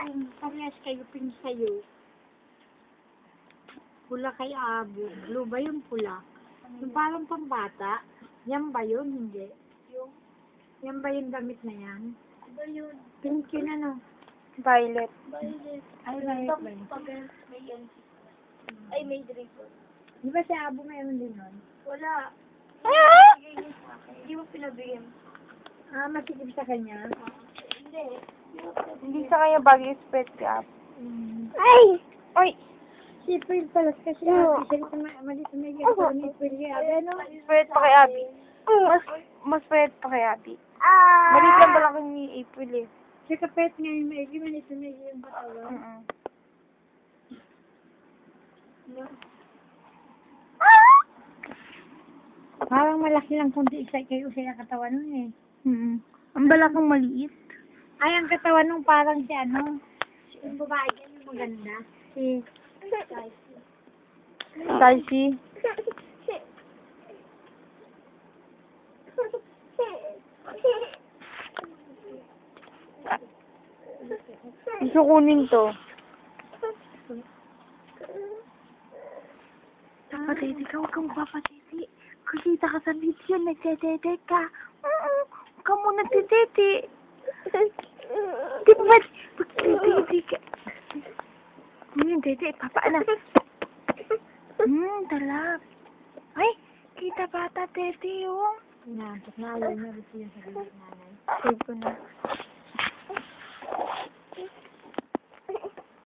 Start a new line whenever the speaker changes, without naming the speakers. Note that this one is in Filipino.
Yung parehas kayo pin sa'yo. Pula kay Abo. Blue ba yung pula? Yung parang pambata. Yan ba yun? Hindi. Yan ba yung damit na yan?
Ba yun?
Pink yun ano?
Violet.
Violet.
Ay, violet ba yun?
Pag may yan. Ay, may dragon.
Di ba si Abo mayroon din nun?
Wala.
Ah!
Bigay niya sa akin. Hindi mo pinabigyan.
Ah, masikip sa kanya?
Hindi.
Hindi sa kanya bagay yung spread cap.
Ay!
Oy!
Si April pala kasi Abo. Siya malit na may ganito ni April kay Abo. Ano?
Spread pa kay Abby. Mas spread pa kay Abby. Malit lang pala kay ni April eh.
Si Kapet ngayon may malit na may yung katawan. Parang malaki lang kung di isa kayo sa katawan nun eh.
Ang balakang maliit.
Ay, ang katawan nung parang si ano, yung babae yan, yung maganda. Si,
Spicy. Gusto kunin to. Kapatid, ikaw kang papatiti. Kusita ka sa video, nagtititi ka. Huwag ka muna nagtititi. Di ba magtititi ka? Titi, papaan na. Talap. Ay, kita bata, titi, oh.
inaantok na, ayaw na rin siya sa nanay.
Save ko na.